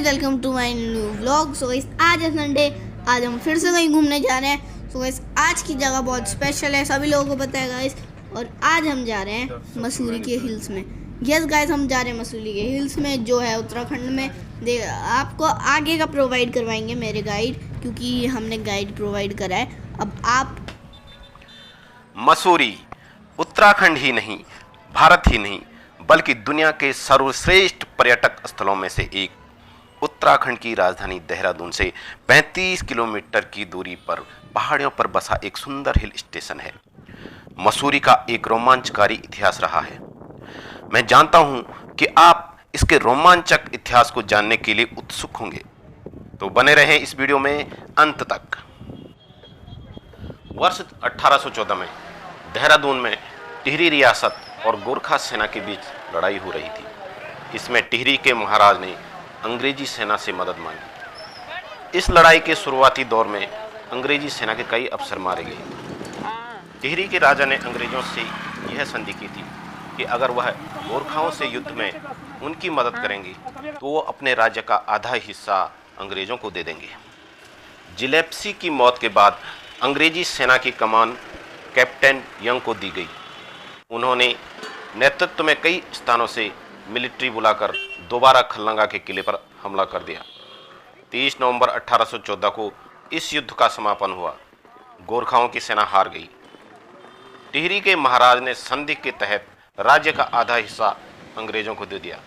Guys, welcome to my new vlog. So guys, आज है Sunday, आज हम फिर से कहीं घूमने जा रहे हैं। सो गाइस, आज की जगह बहुत स्पेशल है, सभी लोगों को पता है गाइस। और आज हम जा रहे हैं मसूरी के हिल्स में। यस गाइस, हम जा रहे हैं मसूरी के हिल्स में, जो है उत्तराखंड में। आपको आगे का प्रोवाइड करवाएंगे मेरे गाइड, क्योंकि हमने गाइड प्रोवाइड करा है। अब आप मसूरी उत्तराखंड ही नहीं, भारत ही नहीं, बल्कि दुनिया के सर्वश्रेष्ठ पर्यटक स्थलों में से एक। उत्तराखंड की राजधानी देहरादून से 35 किलोमीटर की दूरी पर पहाड़ियों पर बसा एक सुंदर हिल स्टेशन है। मसूरी का एक रोमांचकारी इतिहास रहा है। मैं जानता हूं कि आप इसके रोमांचक इतिहास को जानने के लिए उत्सुक होंगे, तो बने रहें इस वीडियो में अंत तक। वर्ष 1814 में देहरादून में टिहरी रियासत और गोरखा सेना के बीच लड़ाई हो रही थी। इसमें टिहरी के महाराज ने अंग्रेजी सेना से मदद मांगी। इस लड़ाई के शुरुआती दौर में अंग्रेजी सेना के कई अफसर मारे गए। टिहरी के राजा ने अंग्रेजों से यह संधि की थी कि अगर वह गोरखाओं से युद्ध में उनकी मदद करेंगे तो वो अपने राज्य का आधा हिस्सा अंग्रेजों को दे देंगे। जिलेप्सी की मौत के बाद अंग्रेजी सेना की कमान कैप्टन यंग को दी गई। उन्होंने नेतृत्व में कई स्थानों से मिलिट्री बुलाकर दोबारा खलंगा के किले पर हमला कर दिया। 30 नवंबर 1814 को इस युद्ध का समापन हुआ। गोरखाओं की सेना हार गई। टिहरी के महाराज ने संधि के तहत राज्य का आधा हिस्सा अंग्रेजों को दे दिया,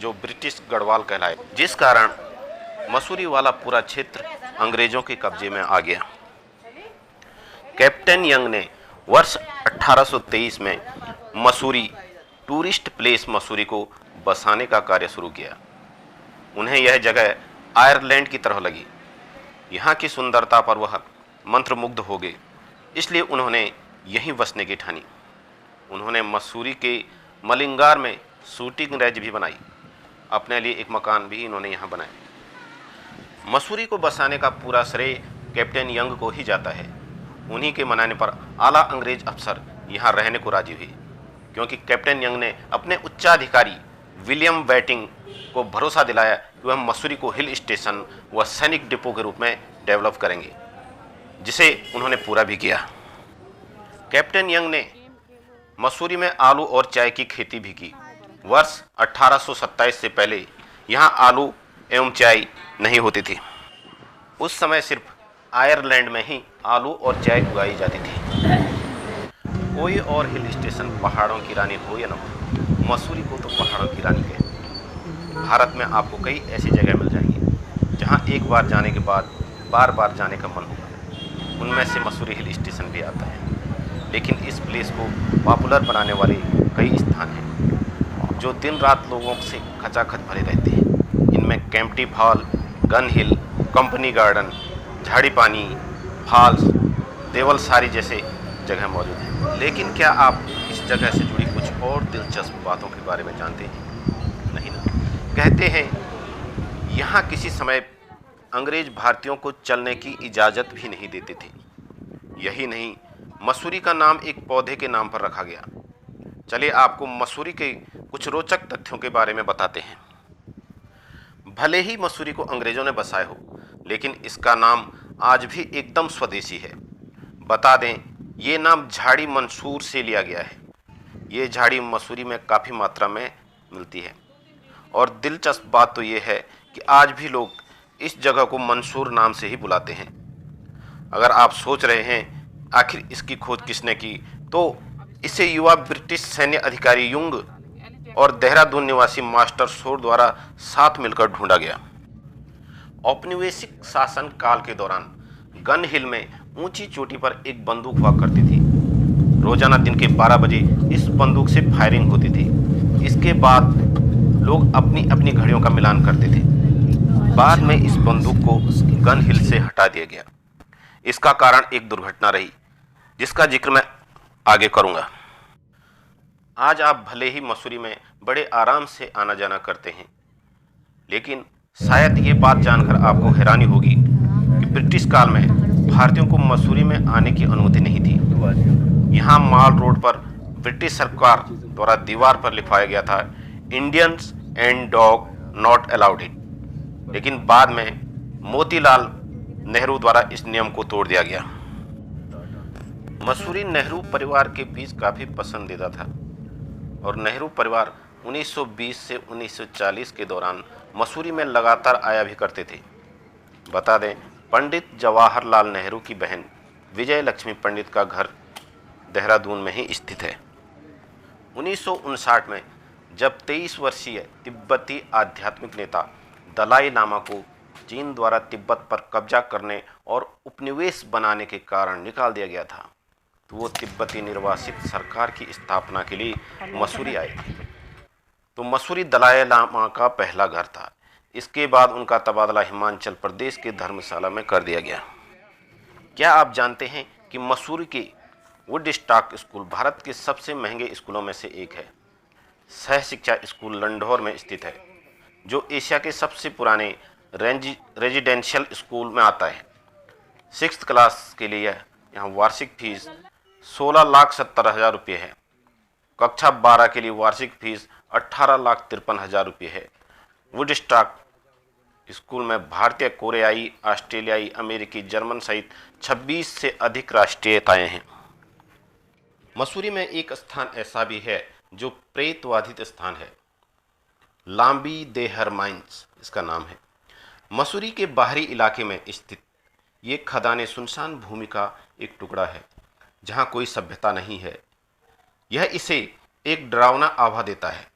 जो ब्रिटिश गढ़वाल कहलाए, जिस कारण मसूरी वाला पूरा क्षेत्र अंग्रेजों के कब्जे में आ गया। कैप्टन यंग ने वर्ष 1823 में मसूरी टूरिस्ट प्लेस मसूरी को बसाने का कार्य शुरू किया। उन्हें यह जगह आयरलैंड की तरह लगी। यहाँ की सुंदरता पर वह मंत्रमुग्ध हो गए, इसलिए उन्होंने यहीं बसने की ठानी। उन्होंने मसूरी के मलिंगार में शूटिंग रेंज भी बनाई। अपने लिए एक मकान भी इन्होंने यहाँ बनाया। मसूरी को बसाने का पूरा श्रेय कैप्टन यंग को ही जाता है। उन्हीं के मनाने पर आला अंग्रेज अफसर यहाँ रहने को राजी हुए, क्योंकि कैप्टन यंग ने अपने उच्चाधिकारी विलियम बैटिंग को भरोसा दिलाया कि वह मसूरी को हिल स्टेशन व सैनिक डिपो के रूप में डेवलप करेंगे, जिसे उन्होंने पूरा भी किया। कैप्टन यंग ने मसूरी में आलू और चाय की खेती भी की। वर्ष 1827 से पहले यहाँ आलू एवं चाय नहीं होती थी। उस समय सिर्फ आयरलैंड में ही आलू और चाय उगाई जाती थी। कोई और हिल स्टेशन पहाड़ों की रानी हो या न हो, मसूरी को तो पहाड़ों की रानी है। भारत में आपको कई ऐसी जगह मिल जाएंगी जहां एक बार जाने के बाद बार बार जाने का मन होगा। उनमें से मसूरी हिल स्टेशन भी आता है। लेकिन इस प्लेस को पॉपुलर बनाने वाले कई स्थान हैं जो दिन रात लोगों से खचाखच भरे रहते हैं। इनमें कैंपटी फॉल, गन हिल, कंपनी गार्डन, झाड़ी पानी, फॉल्स, देवलसारी जैसे जगह मौजूद हैं। लेकिन क्या आप इस जगह से जुड़ी कुछ और दिलचस्प बातों के बारे में जानते हैं? नहीं ना। कहते हैं यहाँ किसी समय अंग्रेज भारतीयों को चलने की इजाज़त भी नहीं देते थे। यही नहीं, मसूरी का नाम एक पौधे के नाम पर रखा गया। चलिए आपको मसूरी के कुछ रोचक तथ्यों के बारे में बताते हैं। भले ही मसूरी को अंग्रेजों ने बसाए हो, लेकिन इसका नाम आज भी एकदम स्वदेशी है। बता दें, ये नाम झाड़ी मंसूर से लिया गया है। ये झाड़ी मसूरी में काफ़ी मात्रा में मिलती है। और दिलचस्प बात तो ये है कि आज भी लोग इस जगह को मंसूर नाम से ही बुलाते हैं। अगर आप सोच रहे हैं आखिर इसकी खोज किसने की, तो इसे युवा ब्रिटिश सैन्य अधिकारी युंग और देहरादून निवासी मास्टर शोर द्वारा साथ मिलकर ढूंढा गया। औपनिवेशिक शासन काल के दौरान गन हिल में ऊंची चोटी पर एक बंदूक हुआ करती थी। रोजाना दिन के 12 बजे इस बंदूक से फायरिंग होती थी। इसके बाद लोग अपनी अपनी घड़ियों का मिलान करते थे। बाद में इस बंदूक को गन हिल से हटा दिया गया। इसका कारण एक दुर्घटना रही, जिसका जिक्र मैं आगे करूंगा। आज आप भले ही मसूरी में बड़े आराम से आना जाना करते हैं, लेकिन शायद ये बात जानकर आपको हैरानी होगी कि ब्रिटिश काल में भारतीयों को मसूरी में आने की अनुमति नहीं थी। यहाँ माल रोड पर ब्रिटिश सरकार द्वारा दीवार पर लिखवाया गया था, Indians and dog not allowed it. लेकिन बाद में मोतीलाल नेहरू द्वारा इस नियम को तोड़ दिया गया। मसूरी नेहरू परिवार के बीच काफ़ी पसंदीदा था और नेहरू परिवार 1920 से 1940 के दौरान मसूरी में लगातार आया भी करते थे। बता दें, पंडित जवाहरलाल नेहरू की बहन विजय लक्ष्मी पंडित का घर देहरादून में ही स्थित है। 1959 में जब 23 वर्षीय तिब्बती आध्यात्मिक नेता दलाई लामा को चीन द्वारा तिब्बत पर कब्जा करने और उपनिवेश बनाने के कारण निकाल दिया गया था, तो वो तिब्बती निर्वासित सरकार की स्थापना के लिए मसूरी आए थे। तो मसूरी दलाई लामा का पहला घर था। इसके बाद उनका तबादला हिमाचल प्रदेश के धर्मशाला में कर दिया गया। क्या आप जानते हैं कि मसूरी के वुडस्टॉक स्कूल भारत के सबसे महंगे स्कूलों में से एक है। सह शिक्षा स्कूल लंढौर में स्थित है, जो एशिया के सबसे पुराने रेजिडेंशियल स्कूल में आता है। 6th क्लास के लिए यहाँ वार्षिक फीस 16,70,000 रुपये है। कक्षा 12 के लिए वार्षिक फीस 18,53,000 रुपये है। वुडस्टॉक स्कूल में भारतीय, कोरियाई, ऑस्ट्रेलियाई, अमेरिकी, जर्मन सहित 26 से अधिक राष्ट्रीयताएं हैं। मसूरी में एक स्थान ऐसा भी है जो प्रेतवाधित स्थान है, लांबी देहर माइंस इसका नाम है। मसूरी के बाहरी इलाके में स्थित ये खदाने सुनसान भूमि का एक टुकड़ा है जहाँ कोई सभ्यता नहीं है। यह इसे एक डरावना आभा देता है,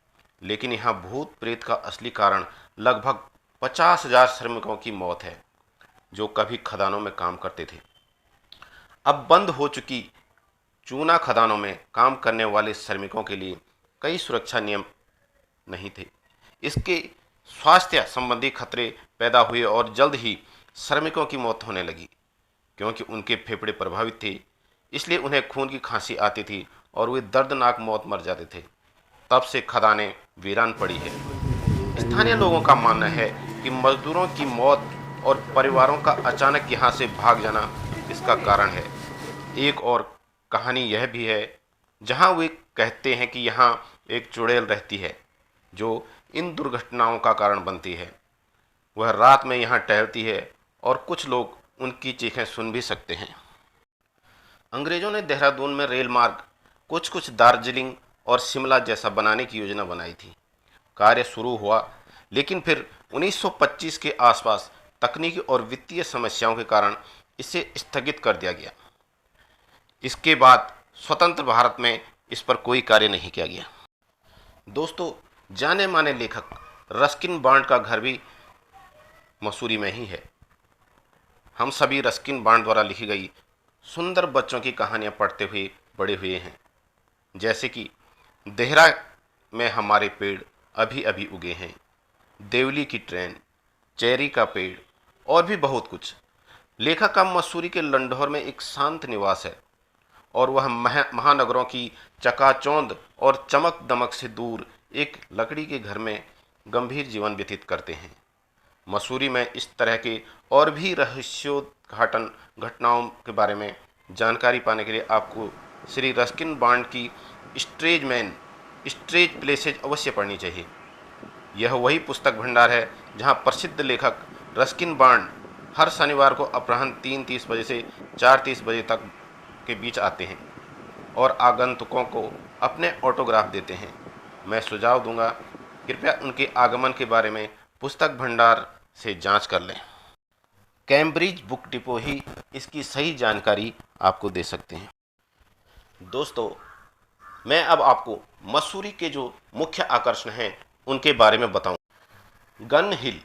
लेकिन यहाँ भूत प्रेत का असली कारण लगभग 50,000 श्रमिकों की मौत है जो कभी खदानों में काम करते थे। अब बंद हो चुकी चूना खदानों में काम करने वाले श्रमिकों के लिए कई सुरक्षा नियम नहीं थे। इसके स्वास्थ्य संबंधी खतरे पैदा हुए और जल्द ही श्रमिकों की मौत होने लगी। क्योंकि उनके फेफड़े प्रभावित थे, इसलिए उन्हें खून की खांसी आती थी और वे दर्दनाक मौत मर जाते थे। तब से खदानें वीरान पड़ी है। स्थानीय लोगों का मानना है कि मजदूरों की मौत और परिवारों का अचानक यहाँ से भाग जाना इसका कारण है। एक और कहानी यह भी है जहाँ वे कहते हैं कि यहाँ एक चुड़ैल रहती है जो इन दुर्घटनाओं का कारण बनती है। वह रात में यहाँ टहलती है और कुछ लोग उनकी चीखें सुन भी सकते हैं। अंग्रेजों ने देहरादून में रेल मार्ग कुछ दार्जिलिंग और शिमला जैसा बनाने की योजना बनाई थी। कार्य शुरू हुआ, लेकिन फिर 1925 के आसपास तकनीकी और वित्तीय समस्याओं के कारण इसे स्थगित कर दिया गया। इसके बाद स्वतंत्र भारत में इस पर कोई कार्य नहीं किया गया। दोस्तों, जाने माने लेखक रस्किन बॉन्ड का घर भी मसूरी में ही है। हम सभी रस्किन बॉन्ड द्वारा लिखी गई सुंदर बच्चों की कहानियाँ पढ़ते हुए बड़े हुए हैं, जैसे कि देहरा में हमारे पेड़ अभी अभी उगे हैं, देवली की ट्रेन, चेरी का पेड़ और भी बहुत कुछ। लेखक का मसूरी के लंढौर में एक शांत निवास है और वह महानगरों की चकाचौंध और चमक दमक से दूर एक लकड़ी के घर में गंभीर जीवन व्यतीत करते हैं। मसूरी में इस तरह के और भी रहस्योद्घाटन घटनाओं के बारे में जानकारी पाने के लिए आपको श्री रस्किन बॉन्ड की स्ट्रेज प्लेसेज अवश्य पढ़नी चाहिए। यह वही पुस्तक भंडार है जहां प्रसिद्ध लेखक रस्किन बॉन्ड हर शनिवार को अपराह्न 3:30 बजे से 4:30 बजे तक के बीच आते हैं और आगंतुकों को अपने ऑटोग्राफ देते हैं। मैं सुझाव दूंगा, कृपया उनके आगमन के बारे में पुस्तक भंडार से जांच कर लें। कैम्ब्रिज बुक डिपो ही इसकी सही जानकारी आपको दे सकते हैं। दोस्तों, मैं अब आपको मसूरी के जो मुख्य आकर्षण हैं उनके बारे में बताऊं। गन हिल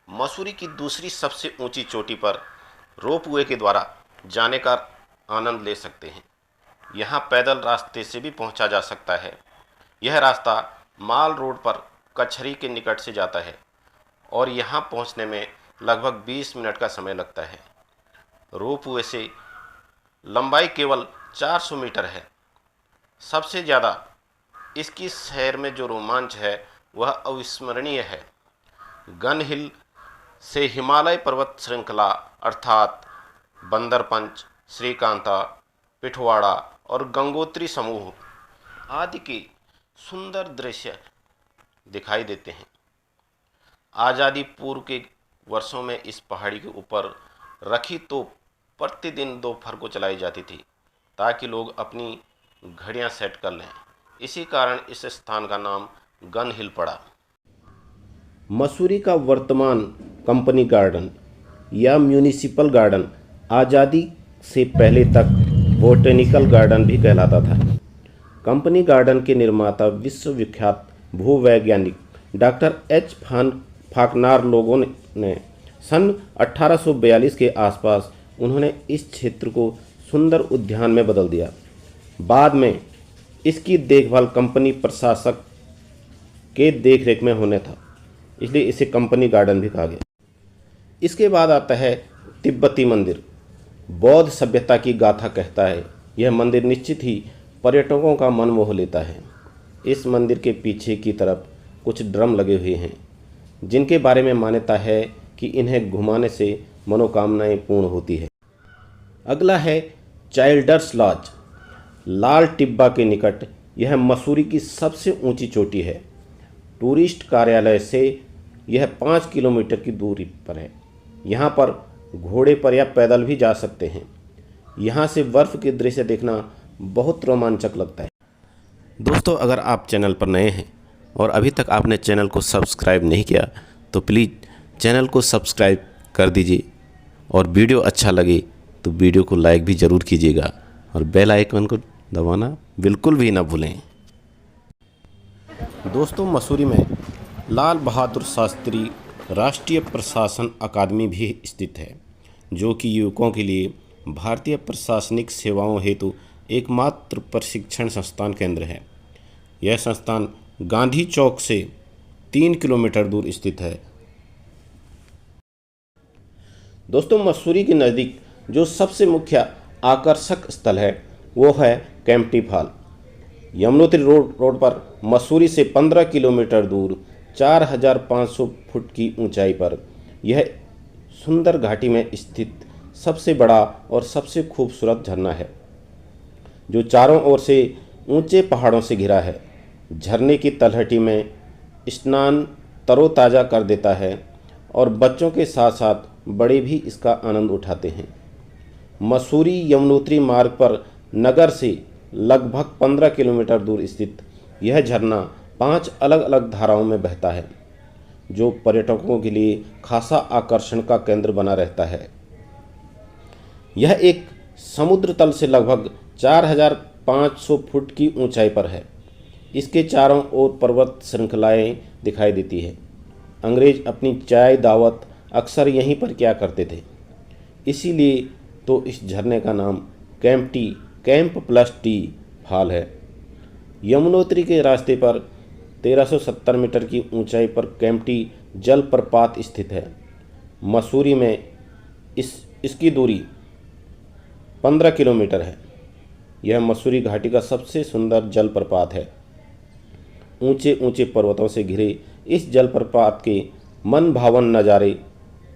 मसूरी की दूसरी सबसे ऊंची चोटी पर रोपवे के द्वारा जाने का आनंद ले सकते हैं। यहाँ पैदल रास्ते से भी पहुँचा जा सकता है। यह रास्ता माल रोड पर कचहरी के निकट से जाता है और यहाँ पहुँचने में लगभग 20 मिनट का समय लगता है। रोपवे से लंबाई केवल 400 मीटर है। सबसे ज़्यादा इसकी सैर में जो रोमांच है वह अविस्मरणीय है। गन हिल से हिमालय पर्वत श्रृंखला अर्थात बंदरपंच, श्रीकांता, पिठवाड़ा और गंगोत्री समूह आदि के सुंदर दृश्य दिखाई देते हैं। आज़ादी पूर्व के वर्षों में इस पहाड़ी के ऊपर रखी तो प्रतिदिन दोपहर को चलाई जाती थी ताकि लोग अपनी घड़ियां सेट कर लें। इसी कारण इस स्थान का नाम गन हिल पड़ा। मसूरी का वर्तमान कंपनी गार्डन या म्यूनिसिपल गार्डन आज़ादी से पहले तक बोटेनिकल गार्डन भी कहलाता था। कंपनी गार्डन के निर्माता विश्वविख्यात भूवैज्ञानिक डॉक्टर एच फाकनार लोगों ने सन 1842 के आसपास उन्होंने इस क्षेत्र को सुंदर उद्यान में बदल दिया। बाद में इसकी देखभाल कंपनी प्रशासक के देखरेख में होने था, इसलिए इसे कंपनी गार्डन भी कहा गया। इसके बाद आता है तिब्बती मंदिर। बौद्ध सभ्यता की गाथा कहता है यह मंदिर निश्चित ही पर्यटकों का मन मोह लेता है। इस मंदिर के पीछे की तरफ कुछ ड्रम लगे हुए हैं जिनके बारे में मान्यता है कि इन्हें घुमाने से मनोकामनाएं पूर्ण होती है। अगला है चाइल्डर्स लॉज, लाल टिब्बा के निकट। यह मसूरी की सबसे ऊंची चोटी है। टूरिस्ट कार्यालय से यह 5 किलोमीटर की दूरी पर है। यहाँ पर घोड़े पर या पैदल भी जा सकते हैं। यहाँ से बर्फ़ के दृश्य देखना बहुत रोमांचक लगता है। दोस्तों, अगर आप चैनल पर नए हैं और अभी तक आपने चैनल को सब्सक्राइब नहीं किया तो प्लीज़ चैनल को सब्सक्राइब कर दीजिए और वीडियो अच्छा लगे तो वीडियो को लाइक भी ज़रूर कीजिएगा और बेल आइकन को दबाना बिल्कुल भी ना भूलें। दोस्तों, मसूरी में लाल बहादुर शास्त्री राष्ट्रीय प्रशासन अकादमी भी स्थित है, जो कि युवकों के लिए भारतीय प्रशासनिक सेवाओं हेतु एकमात्र प्रशिक्षण संस्थान केंद्र है। यह संस्थान गांधी चौक से 3 किलोमीटर दूर स्थित है। दोस्तों, मसूरी के नज़दीक जो सबसे मुख्य आकर्षक स्थल है वो है केम्प्टी फॉल। यमुनोत्री रोड पर मसूरी से 15 किलोमीटर दूर 4500 फुट की ऊंचाई पर यह सुंदर घाटी में स्थित सबसे बड़ा और सबसे खूबसूरत झरना है, जो चारों ओर से ऊंचे पहाड़ों से घिरा है। झरने की तलहटी में स्नान तरोताज़ा कर देता है और बच्चों के साथ साथ बड़े भी इसका आनंद उठाते हैं। मसूरी यमुनोत्री मार्ग पर नगर से लगभग 15 किलोमीटर दूर स्थित यह झरना 5 अलग अलग धाराओं में बहता है, जो पर्यटकों के लिए खासा आकर्षण का केंद्र बना रहता है। यह एक समुद्र तल से लगभग 4500 फुट की ऊंचाई पर है। इसके चारों ओर पर्वत श्रृंखलाएं दिखाई देती है। अंग्रेज अपनी चाय दावत अक्सर यहीं पर किया करते थे, इसीलिए तो इस झरने का नाम कैंप प्लस टी फॉल है। यमुनोत्री के रास्ते पर 1370 मीटर की ऊंचाई पर केम्प्टी जलप्रपात स्थित है। मसूरी में इसकी दूरी 15 किलोमीटर है। यह मसूरी घाटी का सबसे सुंदर जलप्रपात है। ऊंचे ऊंचे पर्वतों से घिरे इस जलप्रपात के मन भावन नज़ारे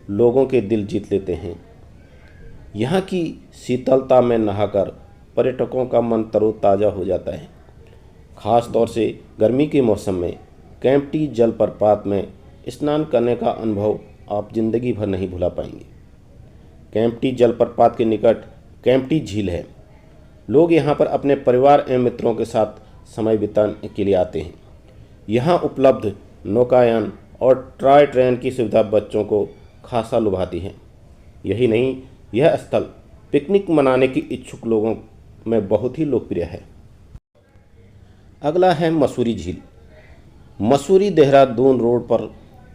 लोगों के दिल जीत लेते हैं। यहाँ की शीतलता में नहाकर पर्यटकों का मन तरोताज़ा हो जाता है। ख़ास तौर से गर्मी के मौसम में केम्प्टी जलप्रपात में स्नान करने का अनुभव आप ज़िंदगी भर नहीं भुला पाएंगे। केम्प्टी जलप्रपात के निकट केम्प्टी झील है। लोग यहाँ पर अपने परिवार एवं मित्रों के साथ समय बिताने के लिए आते हैं। यहाँ उपलब्ध नौकायान और टॉय ट्रेन की सुविधा बच्चों को खासा लुभाती है। यही नहीं, यह स्थल पिकनिक मनाने की इच्छुक लोगों में बहुत ही लोकप्रिय है। अगला है मसूरी झील। मसूरी देहरादून रोड पर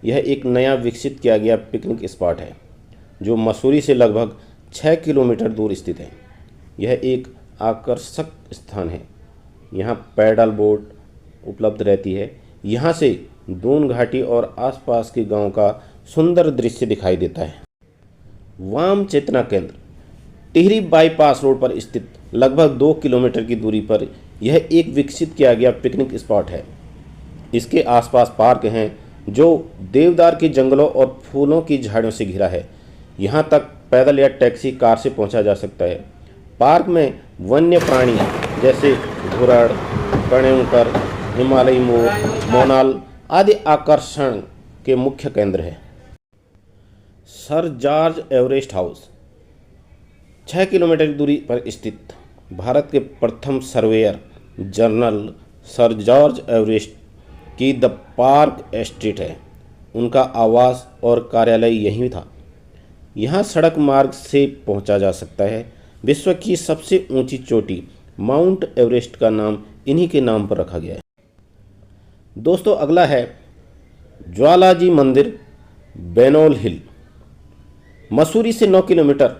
यह एक नया विकसित किया गया पिकनिक स्पॉट है, जो मसूरी से लगभग 6 किलोमीटर दूर स्थित है। यह एक आकर्षक स्थान है। यहाँ पैडल बोट उपलब्ध रहती है। यहाँ से दून घाटी और आसपास के गांव का सुंदर दृश्य दिखाई देता है। वाम चेतना केंद्र टिहरी बाईपास रोड पर स्थित लगभग 2 किलोमीटर की दूरी पर यह एक विकसित किया गया पिकनिक स्पॉट है। इसके आसपास पार्क हैं, जो देवदार के जंगलों और फूलों की झाड़ियों से घिरा है। यहाँ तक पैदल या टैक्सी कार से पहुँचा जा सकता है। पार्क में वन्य प्राणी जैसे घुरड़, कणेउकर, हिमालयी मोर, मोनाल आदि आकर्षण के मुख्य केंद्र है। Sir George Everest house 6 kilometre की दूरी पर स्थित भारत के प्रथम surveyor general sir George Everest की द पार्क स्ट्रीट है। उनका आवास और कार्यालय यहीं था। यहाँ सड़क मार्ग से पहुँचा जा सकता है। विश्व की सबसे ऊंची चोटी माउंट एवरेस्ट का नाम इन्हीं के नाम पर रखा गया है। दोस्तों अगला है ज्वालाजी मंदिर बेनोल हिल। मसूरी से 9 किलोमीटर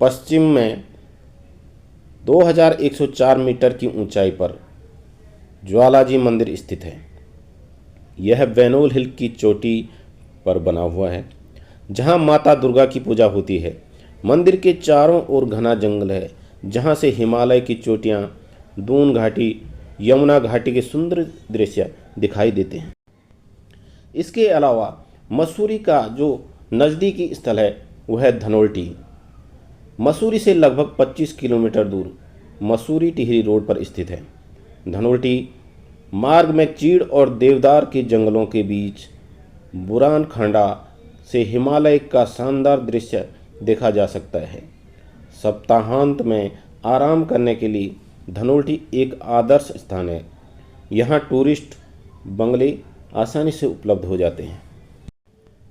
पश्चिम में 2104 मीटर की ऊंचाई पर ज्वालाजी मंदिर स्थित है। यह बेनोल हिल की चोटी पर बना हुआ है जहां माता दुर्गा की पूजा होती है। मंदिर के चारों ओर घना जंगल है जहां से हिमालय की चोटियां, दून घाटी, यमुना घाटी के सुंदर दृश्य दिखाई देते हैं। इसके अलावा मसूरी का जो नज़दीकी स्थल है वह है धनोल्टी। मसूरी से लगभग 25 किलोमीटर दूर मसूरी टिहरी रोड पर स्थित है। धनोल्टी मार्ग में चीड़ और देवदार के जंगलों के बीच बुरानखंडा से हिमालय का शानदार दृश्य देखा जा सकता है। सप्ताहांत में आराम करने के लिए धनोल्टी एक आदर्श स्थान है। यहाँ टूरिस्ट बंगले आसानी से उपलब्ध हो जाते हैं।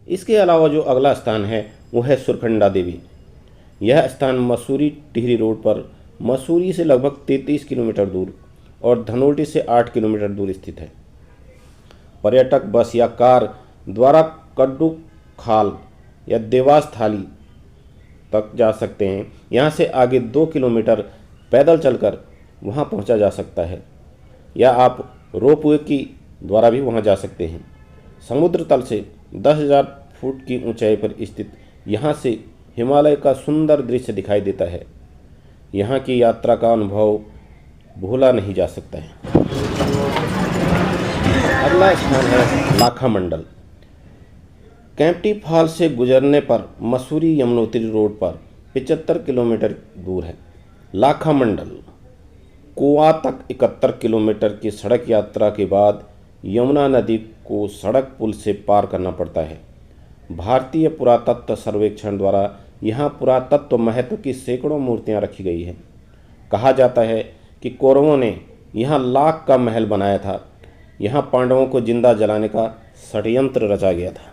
इसके अलावा जो अगला स्थान है वह है सुरखंडा देवी। यह स्थान मसूरी टिहरी रोड पर मसूरी से लगभग 33 किलोमीटर दूर और धनोल्टी से 8 किलोमीटर दूर स्थित है। पर्यटक बस या कार द्वारा कड्डू खाल या देवास थाली तक जा सकते हैं। यहाँ से आगे 2 किलोमीटर पैदल चलकर वहाँ पहुँचा जा सकता है या आप रोपवे की द्वारा भी वहाँ जा सकते हैं। समुद्र तल से 10,000 फुट की ऊंचाई पर स्थित यहाँ से हिमालय का सुंदर दृश्य दिखाई देता है। यहाँ की यात्रा का अनुभव भूला नहीं जा सकता है। अगला स्थान है लाखा मंडल। कैंपटी फॉल से गुजरने पर मसूरी यमुनोत्री रोड पर 75 किलोमीटर दूर है। लाखा मंडल कुआ तक 71 किलोमीटर की सड़क यात्रा के बाद यमुना नदी को सड़क पुल से पार करना पड़ता है। भारतीय पुरातत्व सर्वेक्षण द्वारा यहाँ पुरातत्व महत्व की सैकड़ों मूर्तियाँ रखी गई हैं। कहा जाता है कि कौरवों ने यहाँ लाख का महल बनाया था। यहाँ पांडवों को जिंदा जलाने का षड्यंत्र रचा गया था।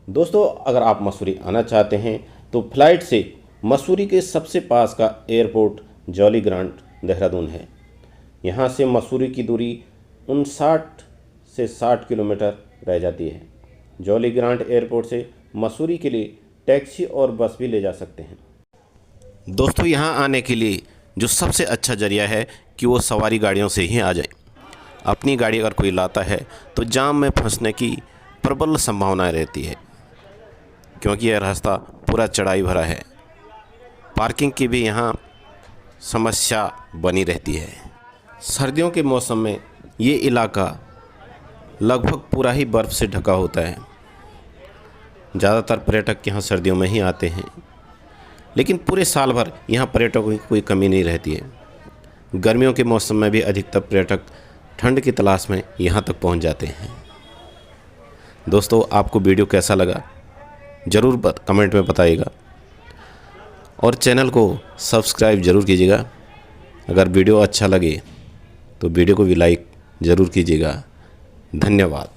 दोस्तों अगर आप मसूरी आना चाहते हैं तो फ्लाइट से मसूरी के सबसे पास का एयरपोर्ट जॉली ग्रांट देहरादून है। यहाँ से मसूरी की दूरी 59 से 60 किलोमीटर रह जाती है। जॉली ग्रांट एयरपोर्ट से मसूरी के लिए टैक्सी और बस भी ले जा सकते हैं। दोस्तों यहाँ आने के लिए जो सबसे अच्छा जरिया है कि वो सवारी गाड़ियों से ही आ जाए। अपनी गाड़ी अगर कोई लाता है तो जाम में फंसने की प्रबल संभावनाएं रहती है क्योंकि यह रास्ता पूरा चढ़ाई भरा है। पार्किंग की भी यहाँ समस्या बनी रहती है। सर्दियों के मौसम में ये इलाका लगभग पूरा ही बर्फ़ से ढका होता है। ज़्यादातर पर्यटक यहाँ सर्दियों में ही आते हैं, लेकिन पूरे साल भर यहाँ पर्यटकों की कोई कमी नहीं रहती है। गर्मियों के मौसम में भी अधिकतर पर्यटक ठंड की तलाश में यहाँ तक पहुँच जाते हैं। दोस्तों आपको वीडियो कैसा लगा ज़रूर कमेंट में बताइएगा और चैनल को सब्सक्राइब ज़रूर कीजिएगा। अगर वीडियो अच्छा लगे तो वीडियो को भी लाइक ज़रूर कीजिएगा। धन्यवाद।